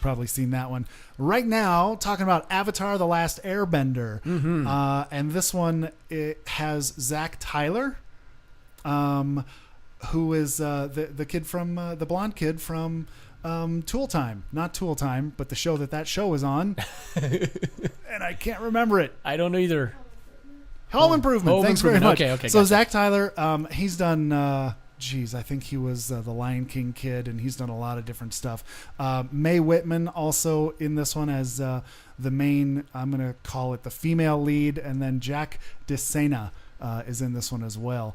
probably seen that one. Right now, talking about Avatar The Last Airbender. Mm-hmm. And this one, it has Zach Tyler, who is the kid from, the blonde kid from Tool Time. Not Tool Time, but the show that show is on. And I can't remember it. I don't know either. Home Improvement. Thanks very much. Okay, so gotcha. Zach Tyler, he's done, I think he was the Lion King kid, and he's done a lot of different stuff. Mae Whitman also in this one as the main, I'm going to call it the female lead, and then Jack DeSena is in this one as well.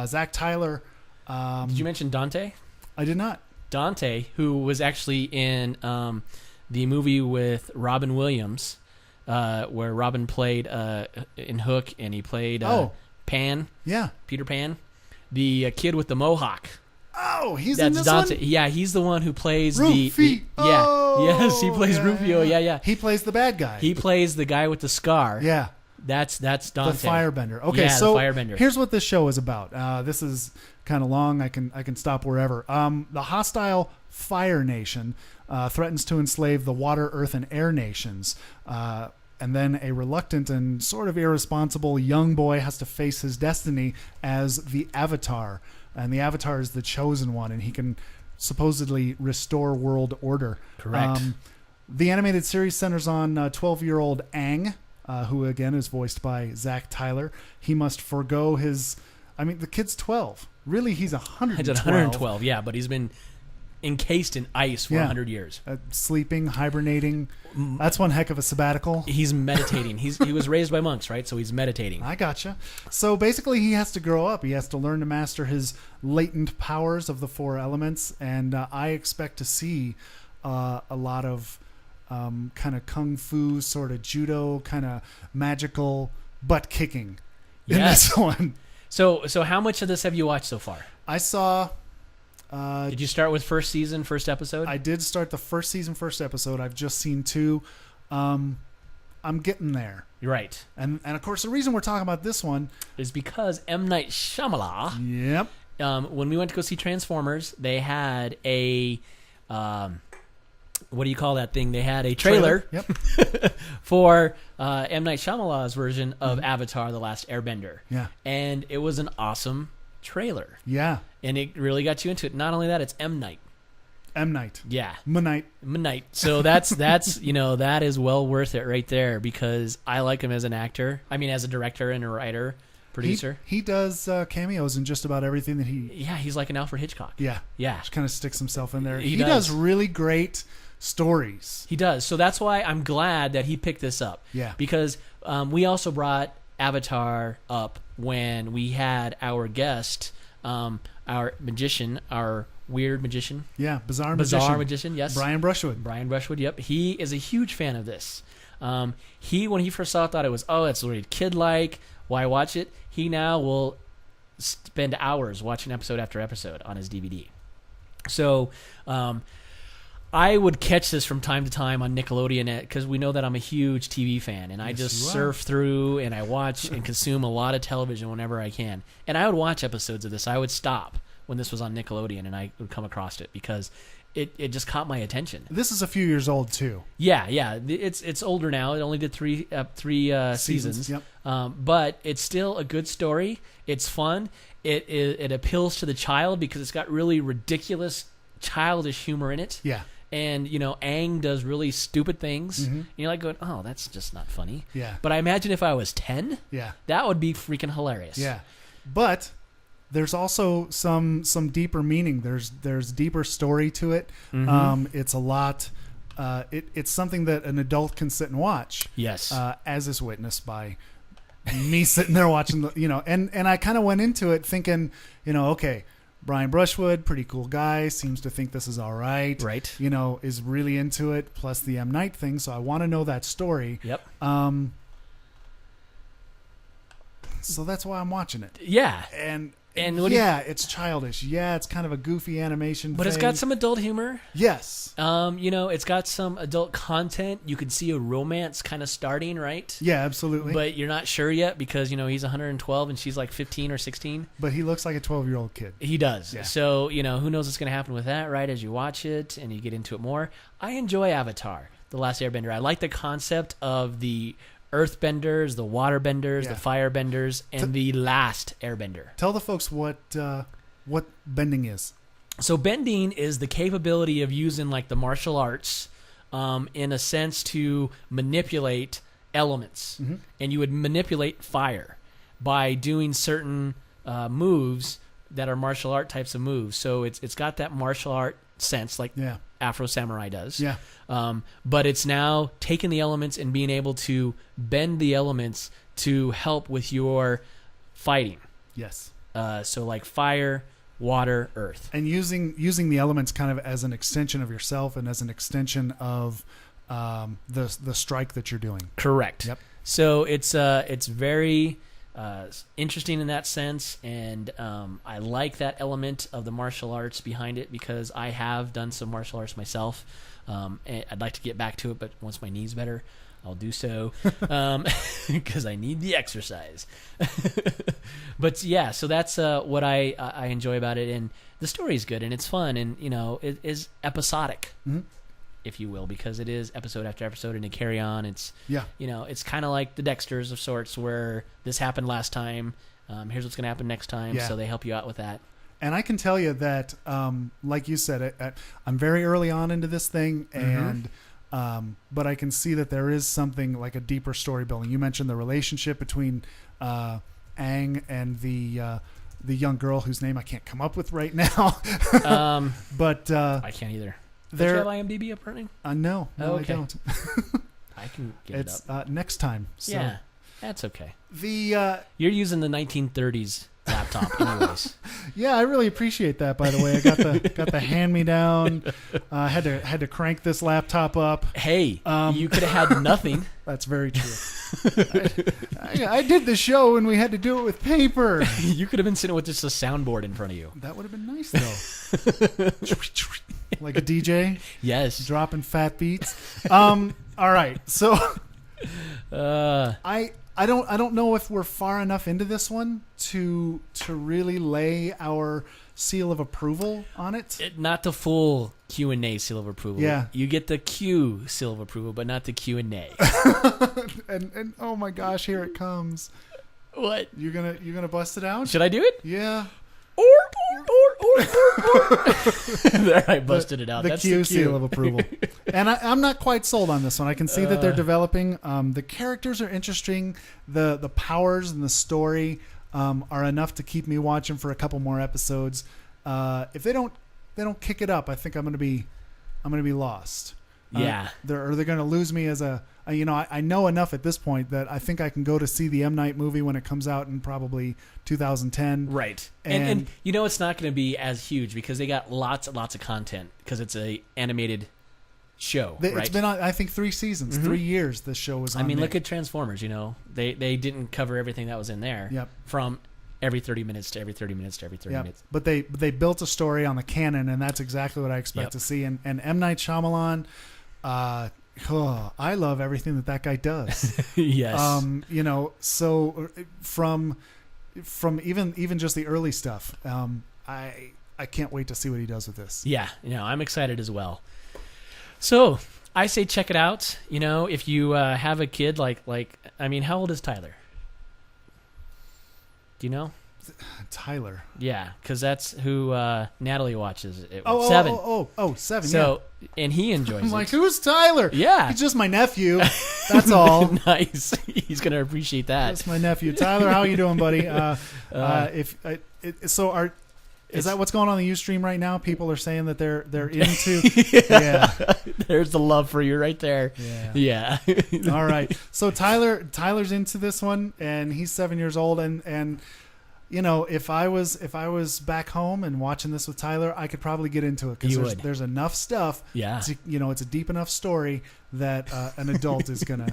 Zach Tyler. Did you mention Dante? I did not. Dante, who was actually in the movie with Robin Williams, where Robin played in Hook, and he played Pan. Yeah. Peter Pan. The kid with the mohawk. Oh, he's That's in this Dante. one? Yeah, he's the one who plays Rufio. Yes, he plays Rufio. Yeah. He plays the bad guy. He plays the guy with the scar. Yeah. That's Dante. The Firebender. Okay, yeah, so the Firebender. Here's what this show is about. This is kind of long. I can stop wherever. The hostile Fire Nation threatens to enslave the Water, Earth, and Air nations. And then a reluctant and sort of irresponsible young boy has to face his destiny as the Avatar. And the Avatar is the chosen one, and he can supposedly restore world order. Correct. The animated series centers on 12-year-old Aang, who again is voiced by Zach Tyler. He must forego his... the kid's 12. Really, he's 112. He's 112, yeah, but he's been encased in ice for 100 years. Sleeping, hibernating. That's one heck of a sabbatical. He's meditating. He was raised by monks, right? So he's meditating. I gotcha. So basically, he has to grow up. He has to learn to master his latent powers of the four elements, and I expect to see a lot of kind of kung fu, sort of judo, kind of magical butt kicking in this one. So how much of this have you watched so far? I saw... did you start with first season, first episode? I did start the first season, first episode. I've just seen 2. I'm getting there. You're right. And of course, the reason we're talking about this one is because M. Night Shyamalan. Yep. When we went to go see Transformers, they had a... what do you call that thing? They had a trailer. Yep. for M. Night Shyamalan's version of Avatar The Last Airbender. Yeah. And it was an awesome trailer. Yeah. And it really got you into it. Not only that, it's M. Night. M. Night. Yeah. M. Night. So that's that is well worth it right there, because I like him as an actor. As a director and a writer, producer. He does cameos in just about everything that he... Yeah, he's like an Alfred Hitchcock. Yeah. Yeah. Just kind of sticks himself in there. He does really great stories. He does. So that's why I'm glad that he picked this up. Yeah. Because we also brought Avatar up when we had our guest, our magician, our weird magician. Yeah, bizarre magician, yes. Brian Brushwood, yep. He is a huge fan of this. When he first saw it, thought it was, it's really kid-like. Why watch it? He now will spend hours watching episode after episode on his DVD. So I would catch this from time to time on Nickelodeon because we know that I'm a huge TV fan, and I just surf through and I watch and consume a lot of television whenever I can. And I would watch episodes of this. I would stop when this was on Nickelodeon and I would come across it because it just caught my attention. This is a few years old too. Yeah. It's older now. It only did three seasons. Yep. But it's still a good story. It's fun. It appeals to the child because it's got really ridiculous childish humor in it. Yeah. And, Aang does really stupid things. Mm-hmm. And you're like going, that's just not funny. Yeah. But I imagine if I was 10, that would be freaking hilarious. Yeah. But there's also some deeper meaning. There's deeper story to it. Mm-hmm. It's a lot. It's something that an adult can sit and watch. Yes. As is witnessed by me sitting there watching and I kind of went into it thinking, okay, Brian Brushwood, pretty cool guy, seems to think this is all right. Right. Is really into it, plus the M. Night thing, so I want to know that story. Yep. So that's why I'm watching it. Yeah. And And it's childish. Yeah, it's kind of a goofy animation. But it's got some adult humor. Yes. It's got some adult content. You can see a romance kind of starting, right? Yeah, absolutely. But you're not sure yet because, he's 112 and she's like 15 or 16. But he looks like a 12-year-old kid. He does. Yeah. So, who knows what's going to happen with that, right, as you watch it and you get into it more. I enjoy Avatar, The Last Airbender. I like the concept of the earthbenders, the waterbenders, the firebenders, and the last airbender. Tell the folks what bending is. So bending is the capability of using like the martial arts in a sense to manipulate elements. Mm-hmm. And you would manipulate fire by doing certain moves that are martial art types of moves. So it's got that martial art sense like Afro Samurai does. Yeah. But it's now taking the elements and being able to bend the elements to help with your fighting. Yes. So like fire, water, earth. And using the elements kind of as an extension of yourself and as an extension of the strike that you're doing. Correct. Yep. So it's very interesting in that sense, and I like that element of the martial arts behind it because I have done some martial arts myself. And I'd like to get back to it, but once my knee's better, I'll do so because I need the exercise. But yeah, so that's what I enjoy about it, and the story's good and it's fun, and it is episodic, if you will, because it is episode after episode and to carry on. It's it's kind of like the Dexters of sorts, where this happened last time. Here's what's going to happen next time, so they help you out with that. And I can tell you that, like you said, I'm very early on into this thing, and but I can see that there is something like a deeper story building. You mentioned the relationship between Aang and the young girl whose name I can't come up with right now. But I can't either. Do you have IMDb up running? No, I don't. I can get it up. Next time. So. Yeah, that's okay. You're using the 1930s laptop anyways. Yeah, I really appreciate that, by the way. I got the hand-me-down. Had to crank this laptop up. Hey, you could have had nothing. That's very true. I did the show and we had to do it with paper. You could have been sitting with just a soundboard in front of you. That would have been nice, though. Like a DJ. Yes. Dropping fat beats. All right. So I don't know if we're far enough into this one to really lay our seal of approval on it. Not the full Q&A seal of approval. Yeah. You get the Q seal of approval, but not the Q&A. and oh my gosh, here it comes. What? You're gonna bust it out? Should I do it? Yeah. Or. There, I busted it out. That's the Q seal of approval. And I'm not quite sold on this one. I can see that they're developing. The characters are interesting. The powers and the story are enough to keep me watching for a couple more episodes. If they don't kick it up, I think I'm gonna be lost. Yeah. They're going to lose me as I know enough at this point that I think I can go to see the M. Night movie when it comes out in probably 2010. Right. And it's not going to be as huge because they got lots and lots of content because it's a animated show, right? It's been on, I think, 3 seasons, 3 years this show was on. Look at Transformers, They didn't cover everything that was in there. Yep. From every 30 minutes to every 30 minutes to every 30 minutes. But they built a story on the canon, and that's exactly what I expect to see. And M. Night Shyamalan, I love everything that guy does. Yes. So from even just the early stuff, I can't wait to see what he does with this. Yeah, I'm excited as well. So I say check it out. If you have a kid how old is Tyler? Do you know? Tyler. Yeah, because that's who Natalie watches. It 7. 7. So, and he enjoys it. I'm like, who's Tyler? Yeah, he's just my nephew. That's all. Nice. He's gonna appreciate that. That's my nephew, Tyler. How you doing, buddy? Is that what's going on the Ustream right now? People are saying that they're into. Yeah. There's the love for you right there. Yeah. All right. So Tyler's into this one, and he's 7 years old, and if I was back home and watching this with Tyler, I could probably get into it because there's enough stuff. Yeah. It's a deep enough story that an adult is gonna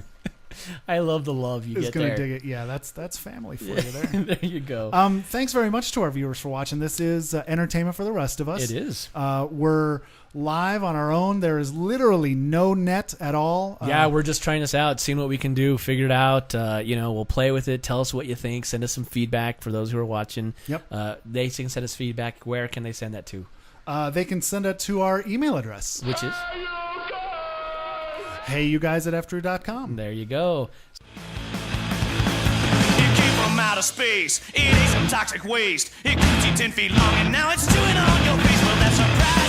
I love the love you is get gonna there. dig it. Yeah, that's family for you there. There you go. Thanks very much to our viewers for watching. This is entertainment for the rest of us. It is. We're live on our own. There is literally no net at all. Yeah, we're just trying this out, seeing what we can do, figure it out. We'll play with it. Tell us what you think. Send us some feedback for those who are watching. Yep. They can send us feedback. Where can they send that to? They can send it to our email address, Which is? HeyYouGuys@EftRoU.com. There you go. It came from outer space. It ate some toxic waste. It could be 10 feet long and now it's chewing on your face. Well, that's a surprise.